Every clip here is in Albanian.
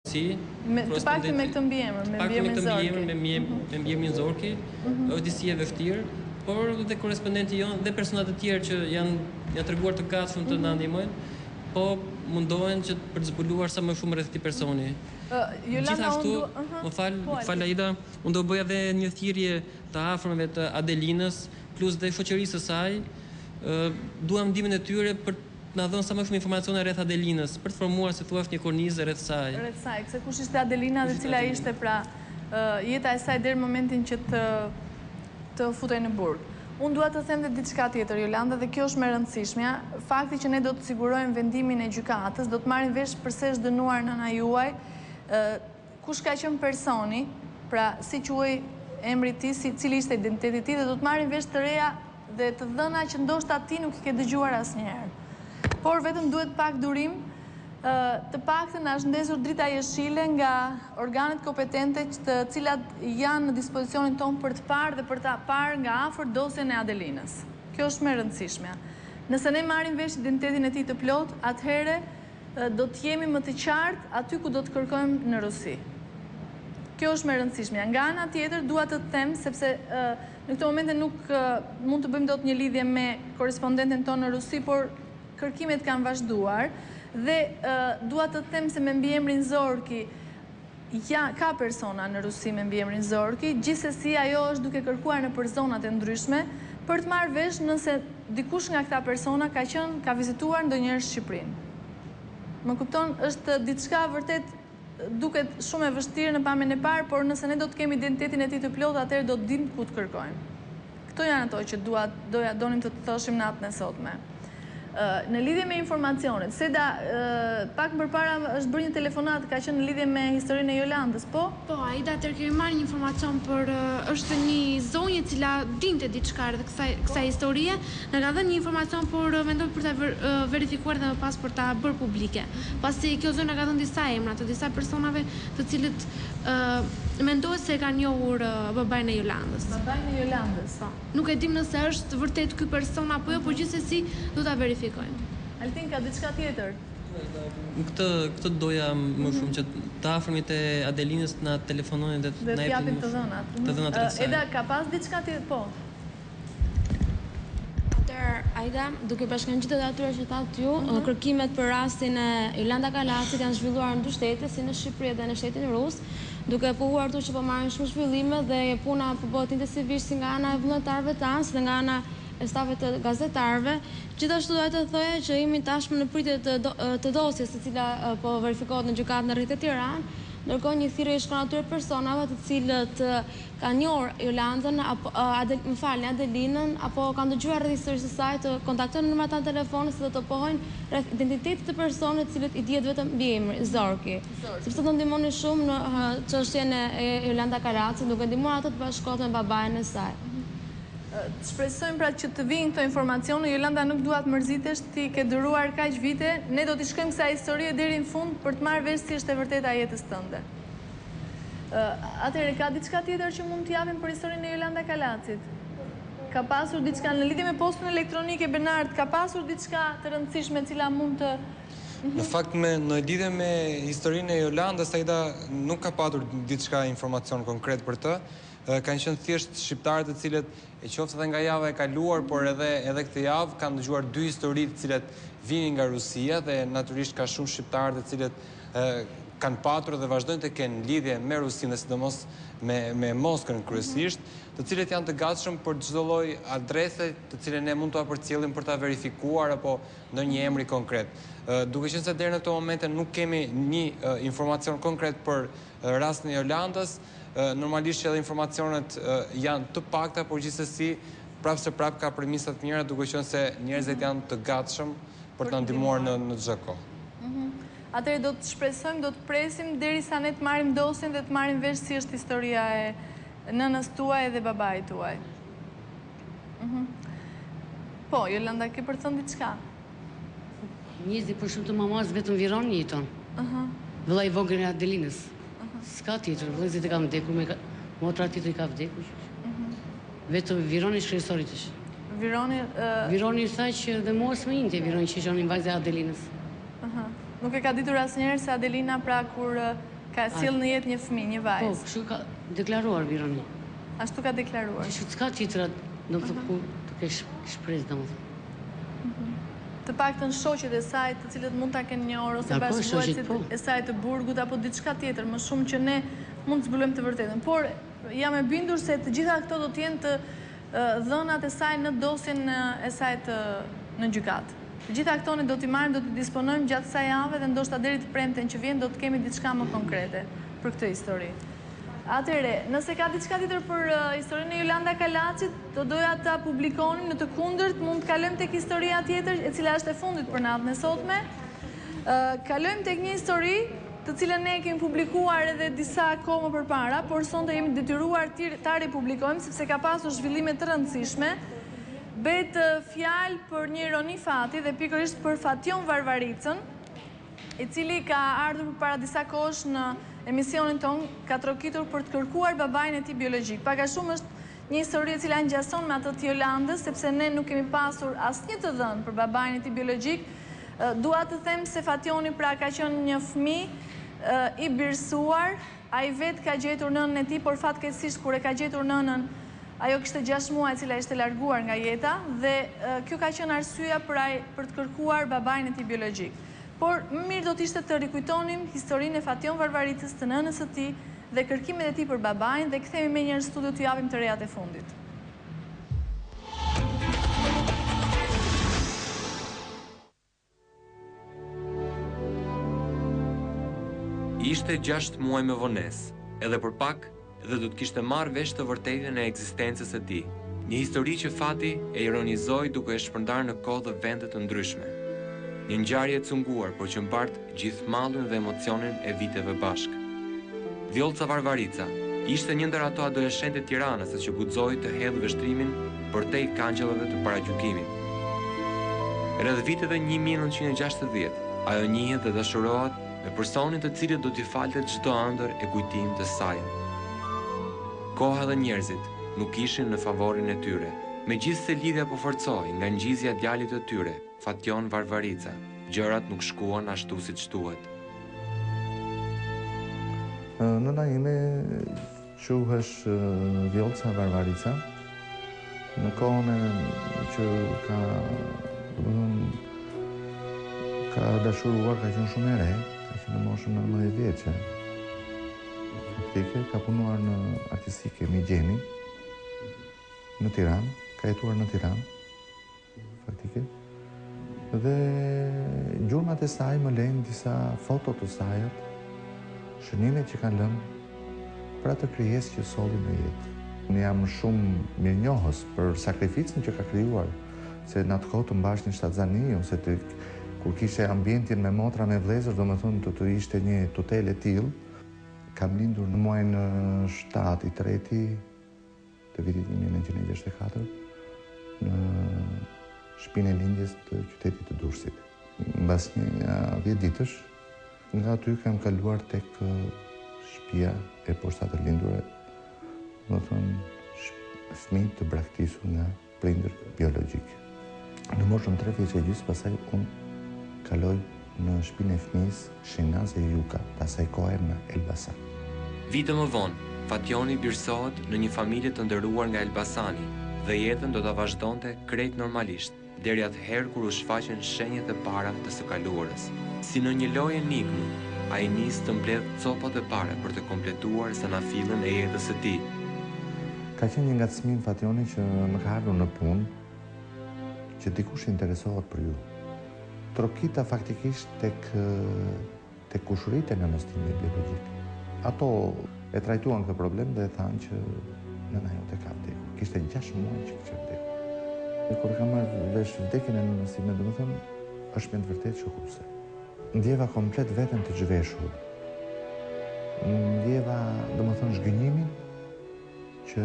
Të paktën me këtë mbiemër, me mbiemrin Zorki, është disi e vështirë, por dhe korespondenti jonë dhe personat të tjerë që janë treguar të gatshëm të na ndihmojnë, po mundohen që për të zbuluar sa më shumë rreth këtij personi. Gjithashtu, më fal Aida, unë do bëja edhe një thirrje të afërmëve të Adelinës, plus dhe shoqërisë së saj, duam ndihmën e tyre për na dhënë sa më shumë informacione rreth Adelinës, për të formuar se thua një kornizë rreth saj. Rreth saj, se kush ishte Adelina dhe cila ishte pra jeta e saj deri në momentin që të futej në burg. Unë dua të them dhe diçka tjetër, Jolanda, dhe kjo është më e rëndësishmja. Fakti që ne do të sigurojmë vendimin e gjykatës, do të marrim vesh pse është dënuar nëna juaj, kush ka qenë personi, pra si quhej emri i tij, cili ishte identiteti i tij, dhe do të marrim vesh të reja dhe të dhëna që ndoshta ti nuk i ke dëgjuar asnjëherë. Por vetëm duhet pak durim, të paktën na është ndezur drita jeshile nga organet kompetente të cilat janë në dispozicionin tonë për të parë dhe për ta parë nga afër dosjen e Adelinës. Kjo është më e rëndësishmja. Nëse ne marrim vesh identitetin e tij të plot, atëherë do të jemi më të qartë aty ku do të kërkojmë në Rusi. Kjo është më e rëndësishmja. Nga ana tjetër dua të them, sepse në këtë moment nuk mund të bëjmë dot një lidhje me korrespondenten tonë në Rusi, por kërkimet kanë vazhduar dhe dua të them se me mbiemrin Zorki ka persona në Rusi me mbiemrin Zorki, gjithsesi ajo është duke kërkuar nëpër zonat e ndryshme për të marrë vesh nëse dikush nga këta persona ka vizituar ndonjëherë Shqipërinë. Më kupton, është diçka vërtet duket shumë e vështirë në pamjen e parë, por nëse ne do të kemi identitetin e tij të plotë, atëherë do të dimë ku të kërkojmë. Këto janë ato që donim të thoshim natën e sotme. Në lidhje me informacionet, Seda, pak më përpara është bërë një telefonat, ka qenë në lidhje me historinë e Jolandës, po? Po, Aida, kemi marrë një informacion për është një zonjë e cila dinte diçka rreth kësaj historie, na ka dhënë një informacion, por mendoj për ta verifikuar dhe më pas për ta bërë publike. Pasi kjo zonë na ka dhënë disa emra të disa personave të cilët mendohet se e ka njohur babain e Jolandës. Babain e Jolandës, po. Nuk e dim nëse është vërtet ky person apo jo, por gjithsesi do ta verifikojmë. Altin, ka diçka tjetër? Këtë doja më shumë që të afërmit e Adelinës na telefonojnë dhe të japin të dhënat. Të dhënat rreth saj. Eda, ka pas diçka tjetër? Po. Aida, duke bashkangjitur atyre që thatë ju, kërkimet për rastin e Jolanda Kalacit janë zhvilluar në 2 shtete, si në Shqipëri dhe në shtetin rus, duke pohuar tu që po marrin shumë zhvillime dhe puna po bëhet intensivisht si nga ana e vullnetarëve tanë, si nga ana e stafit të gazetarëve. Gjithashtu doja të thoja që jemi tashmë në pritje të dosjes e cila po verifikohet në gjykatë në rreth Tiranë. Ndërkohë një thirrje shkon atyre personave të cilët kanë njohur Jolandën apo Adelinën apo kanë dëgjuar rreth historisë së saj të kontaktojnë numrat të telefonit dhe të pohojnë rreth identitetit të personit të cilët i dihet vetëm mbiemri Zorki. Sepse do ndihmoni shumë në çështjen e Jolanda Kalacit, duke ndihmuar atë të bashkohet me babain e saj. Të shpresojmë pra që të vinë këto informacione. Jolanda, nuk dua të mërzitesh, ti ke duruar kaq vite, ne do t'i shkojmë kësaj historie deri në fund për të marrë vesh si është e vërteta e jetës tënde. Atëherë, ka diçka tjetër që mund t'i japim për historinë e Jolanda Kalacit? Ka pasur diçka në lidhje me postën elektronike Benard, ka pasur diçka të rëndësishme e cila mund të Në fakt, në lidhje me historinë e Jolandës, Aida nuk ka patur diçka informacion konkret për të. Kanë qenë thjesht shqiptarë të cilët e qoftë edhe nga java e kaluar, por edhe këtë javë kanë dëgjuar 2 histori të cilët vinin nga Rusia dhe natyrisht ka shumë shqiptarë të cilët kanë patur dhe vazhdojnë të kenë lidhje me Rusinë, sidomos me Moskën kryesisht, të cilët janë të gatshëm për çdo lloj adrese të cilën ne mund t'ua përcjellim për ta verifikuar apo ndonjë emri konkret. Duke qenë se deri në këtë moment nuk kemi një informacion konkret për rastin e Jolandës, normalisht që edhe informacionet janë të pakta, por gjithsesi prapë ka premisa të mira, duke qenë se njerëzit janë të gatshëm për të ndihmuar në çdo kohë. Atëherë do të shpresojmë, do të presim derisa ne të marrim dosjen dhe të marrim vesh si është historia e nënës tuaj dhe babait tuaj. Po, Jolanda, ke për të thënë diçka? Njerëzit për shumë të mamaz vetëm viron jeton. Vëllai i vogël i Adelinës. S'ka tjetër, vëllezit e kam vdekur, motra tjetër i ka vdekur. Vetëm Vironi shkresorit është. Vironi tha që dhe mos më inte, Vironi që ishonin vajzë e Adelinës. Nuk e ka ditur asnjëherë se Adelina pra kur Ka sjell në jetë një fëmijë, një Po, vajzë. kështu ka deklaruar Vironi. Ashtu ka deklaruar. Kështu s'ka tjetër, do të thotë ku të kesh shpresë domethënë. Të paktën shoqet e saj, të cilët mund ta kenë njohur ose Dakor, shoqet, po. bashkëpunuesit e saj të burgut apo diçka tjetër, më shumë që ne mund të zbulojmë të vërtetën. Por jam e bindur se të gjitha këto do të jenë të dhënat e saj në dosjen e saj në gjykatë. Të gjitha këto ne do t'i marrim, do t'i disponojmë gjatë kësaj jave dhe ndoshta deri të premten që vjen do të kemi diçka më konkrete për këtë histori. Atëre, nëse ka diçka tjetër për historinë e Jolanda Kalaçit, do doja ta publikonim, në të kundërt mund të kalojmë tek historia tjetër, e cila është e fundit për natën e sotme. Kalojmë tek një histori të cilën ne kemi publikuar edhe disa kohë më përpara, por sonte jemi detyruar ta ripublikojmë sepse ka pasur zhvillime të rëndësishme. Bet fjalë për një ironi fati dhe pikërisht për Fation Varvaricën, i cili ka ardhur përpara disa kohësh në emisionin ton, ka trokitur për të kërkuar babain e tij biologjik. Pak a shumë është një histori e cila ngjason me atë të Jolandës, sepse ne nuk kemi pasur asnjë të dhënë për babain e tij biologjik. Dua të them se Fationi pra ka qenë një fëmijë i birësuar, ai vetë ka gjetur nënën e tij, por fatkeqësisht kur e ka gjetur nënën, ajo kishte 6 muaj e cila ishte larguar nga jeta dhe kjo ka qenë arsyeja për të kërkuar babain e tij biologjik. Por më mirë do t'ishte të rikujtonim historinë e Fation Varvaricës, të nënës së tij dhe kërkimet e tij për babain dhe kthehemi me një studio të japim të rejat e fundit. Ishte 6 muaj me vonesë, edhe për pak dhe do të kishte marrë vesh të vërtetën e ekzistencës së tij. Një histori që fati e ironizoi duke e shpërndarë në kohë dhe vende të ndryshme. Një ngjarje e cunguar, por që mbart gjithë mallin dhe emocionin e viteve bashkë. Vjollca Varvarica ishte një ndër ato adoleshentë të Tiranës që guxoi të hedhë vështrimin përtej kangjellave të paragjykimit. Rreth viteve 1960, ajo njihet dhe dashurohet me personin të cilit do t'i falte çdo ëndër e kujtim të saj. Koha dhe njerëzit nuk ishin në favorin e tyre, megjithse lidhja po forcoi nga ngjizja e djalit të tyre, Fation Varvarica, gjërat nuk shkuan ashtu siç duhet. Nëna ime quhesh Vjollca Varvarica. Në kohën që ka dashuruar, ka qenë shumë e re, ka qenë në moshën 19 vjeçe. Faktike ka punuar në artistike Migjeni në Tiranë, ka jetuar në Tiranë, faktike. Dhe gjurmat e saj më lejnë disa foto të sajat, shënimet që kanë lënë për atë krijesë që solli në jetë. Unë jam shumë mirënjohës për sakrificën që ka krijuar, se në atë kohë të mbash një shtatzani, ose kur kishte ambientin me motra me vëllezër, domethënë të ishte një tutel e tillë. Kam lindur në muajin 7 i 3 të vitit 1964 në shtëpinë e lindjes të qytetit të Durrësit. Mbas një 10 ditësh, nga aty kam kaluar tek shtëpia e poshta të lindurve, do të thonë fëmijë të braktisur nga prindër biologjik. Në moshën 3 vjeçë gjys, pastaj unë kaloj në shtëpinë e fëmijës Shinaze Juka, pastaj kohë në Elbasan. Vite më vonë, Fationi birësohet në një familje të nderuar nga Elbasani dhe jetën do ta vazhdonte krejt normalisht, deri atëherë kur u shfaqen shenjat e para të së kaluarës. Si në një lojë enigme, ai nis të mbledh copat e para për të kompletuar sanafillën e jetës së tij. Ka qenë një ngacmim Fationi që më ka ardhur në punë që dikush interesohet për ju. Trokita faktikisht tek kushuritë e nënës time biologjike. Ato e trajtuan këtë problem dhe thanë që nëna jote ka vdekur. Kishte 6 muaj që kishte vdekur. E kur kam marrë vesh vdekjen e nënës time, domethënë është me të vërtetë shokuese. Ndjeva komplet veten të zhveshur. Ndjeva, domethënë, zhgënjimin që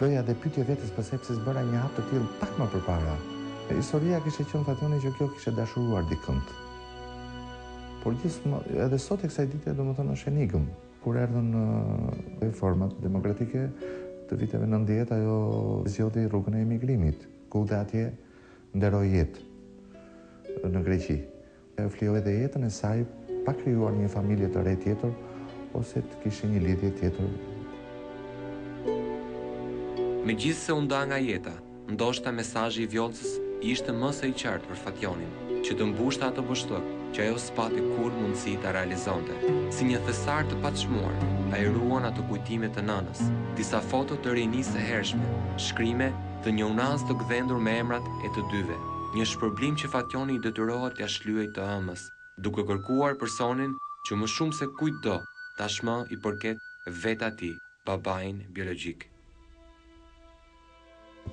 bëja dhe pyetje vetes pse s'bëra një hap të tillë pak më përpara. Historia kishte qenë Fationi që kjo kishte dashuruar dikënd. Por edhe sot e kësaj dite, domethënë, është enigm. Kur erdhën reformat demokratike të viteve 90, ajo zgjodhi rrugën e emigrimit, ku dhe atje nderoi jetë në Greqi. Ajo flijoi edhe jetën e saj pa krijuar një familje të re tjetër, ose të kishin një lidhje tjetër. Megjithse u nda nga jeta, ndoshta mesazhi i Vjollcës ishte më së i qartë për Fationin, që të mbushte atë bështëk që ajo s'pati kur mundësi ta realizonte. Si një thesar të paçmuar, ai ruan ato kujtime të nënës, disa foto të rinisë së hershme, shkrime dhe një unaz të gdhendur me emrat e të dyve. Një shpërblim që Fationi i detyrohet t'ia shlyej të ëmës, duke kërkuar personin që më shumë se kujtdo tashmë i përket vetë atij, babain biologjik.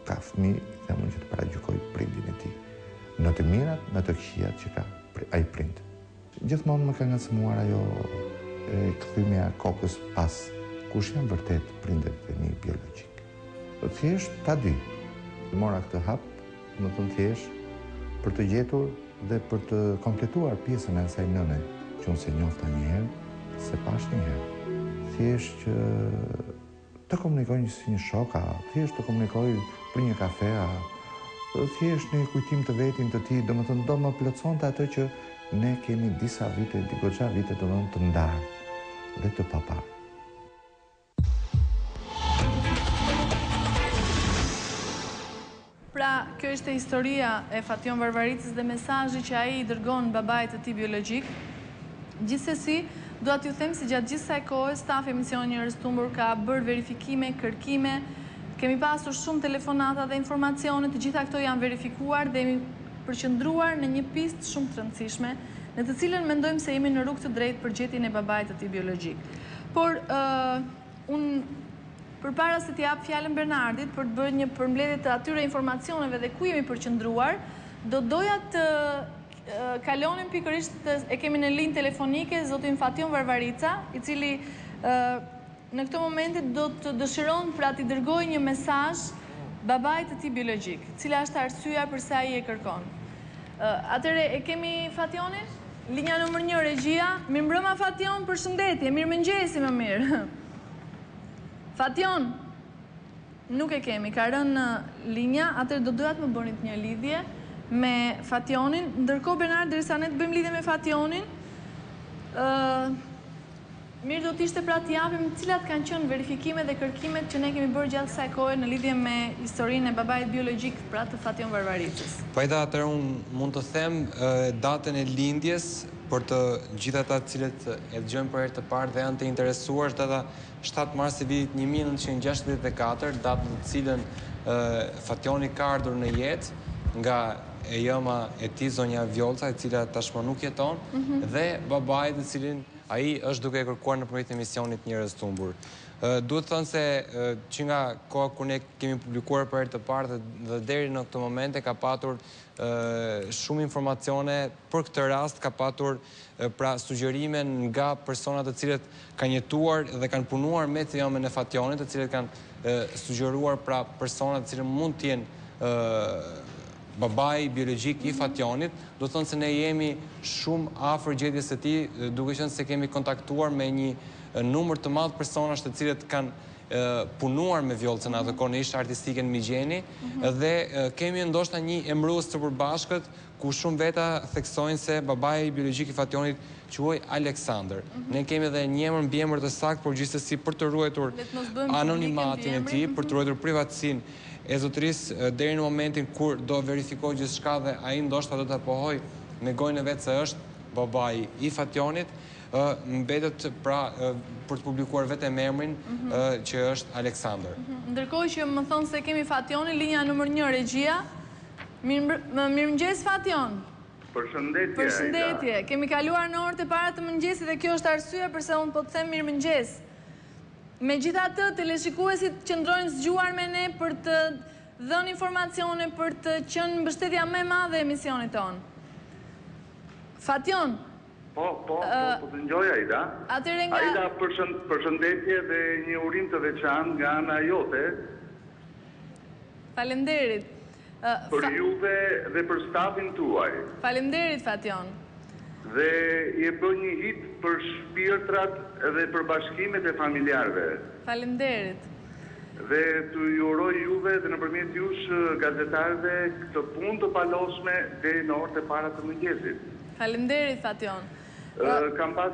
Ka fëmijë dhe mund që të paragjykoj prindin e tij, në të mirat, në të këqijat që ka ai prind. Gjithmonë më ka ngacmuar ajo kthymja kokës pas kush janë vërtet prindet e mi biologjik. Thjesht ta di. Mora këtë hap, më thënë thjesht për të gjetur dhe për të kompletuar pjesën e asaj nëne që unë se njofta një herë, se pash një herë. Thjesht që të komunikoj si një shoka, thjesht të komunikoj për një kafe, thjesht një kujtim të vetin të ti, do më plotësonte atë që ne kemi disa vite, goxha vite të ndarë dhe të paparë. Pra, kjo ishte historia e Fation Varvaricës dhe mesazhi që ai i dërgon babait të tij biologjik. Gjithsesi, dua t'ju them se gjatë gjithë kësaj kohe stafi emisionit Njerëz të Humbur ka bërë verifikime, kërkime, kemi pasur shumë telefonata dhe informacione, të gjitha këto janë verifikuar dhe jemi përqendruar në një pistë shumë të rëndësishme, në të cilën mendojmë se jemi në rrugë të drejtë për gjetjen e babait të tij biologjik. Por unë përpara se t'i jap fjalën Bernardit për të bërë një përmbledhje të atyre informacioneve dhe ku jemi përqendruar, doja të kalonim pikërisht e kemi në linjë telefonike zotin Fation Varvarica, i cili në këtë moment do të dëshiron pra t'i dërgojë një mesazh babait të tij biologjik, cila është arsyeja pse ai e kërkon. Atëre e kemi Fationin? Linja numër 1 regjia. Mirëmbrëma Fation, përshëndetje. Mirëmëngjesi më mirë. Fation, nuk e kemi, ka rënë linja, atër do doja të më bënit një lidhje me Fationin, ndërkohë Bernard, derisa ne të bëjmë lidhje me Fationin, mirë do t'ishte pra t'japim cilat kanë qenë verifikimet dhe kërkimet që ne kemi bërë gjatë kësaj kohe në lidhje me historinë e babait biologjik pra të Fation Varvaricës. Pajta atër unë mund të them datën e lindjes për të gjitha ata cilët e dëgjojnë për herë të parë dhe janë të interesuar, data 7 mars i vitit 1964, datë në cilën Fationi ka ardhur në jetë nga e jëma e tij zonja Vjollca, e cila tashmë nuk jeton, dhe babait të cilin ai është duke e kërkuar nëpërmjet emisionit Njerëz të Humbur. Duhet të thënë se që nga koha kur ne kemi publikuar për herë të parë dhe deri në këtë moment ka patur shumë informacione për këtë rast, ka patur pra sugjerime nga personat të cilët kanë jetuar dhe kanë punuar me të jomën e Fationit, të cilët kanë sugjeruar pra personat të cilët mund të jenë babai biologjik i Fationit. Do të thonë se ne jemi shumë afër gjetjes së tij, duke qenë se kemi kontaktuar me një numër të madh personash të cilët kanë punuar me Vjollcën atë kohë në ishte artistike në Migjeni dhe kemi ndoshta një emërues të përbashkët ku shumë veta theksojnë se babai biologjik i Fationit quhej Aleksandër. Ne kemi edhe një emër mbiemër të saktë, por gjithsesi për të ruajtur anonimatin e tij, për të ruajtur privatësinë e zotërisë deri në momentin kur do verifikoj gjithçka dhe ai ndoshta do ta pohoj me gojën e vet se është babai i Fationit, mbetet pra për të publikuar vetëm emrin që është Aleksandër. Ndërkohë që më thonë se kemi Fationin, linja numër 1 regjia. Mirëmëngjes Fation. Përshëndetje. Përshëndetje. Kemi kaluar në orët e para të mëngjesit dhe kjo është arsyeja pse unë po të them mirëmëngjes. Megjithatë, teleshikuesit qëndrojnë zgjuar me ne për të dhënë informacione, për të qenë mbështetja më e madhe e emisionit tonë. Fation. Po të dëgjoj Aida. Aida, përshëndetje dhe një urim të veçantë nga ana jote. Faleminderit. Për juve dhe për stafin tuaj. Faleminderit Fation. Dhe i bë një hit për shpirtrat dhe për bashkimet e familjarëve. Faleminderit. Dhe të ju uroj juve dhe nëpërmjet jush gazetarëve këtë punë të palosme deri në orët e para të mëngjesit. Faleminderit Fation. Kam pas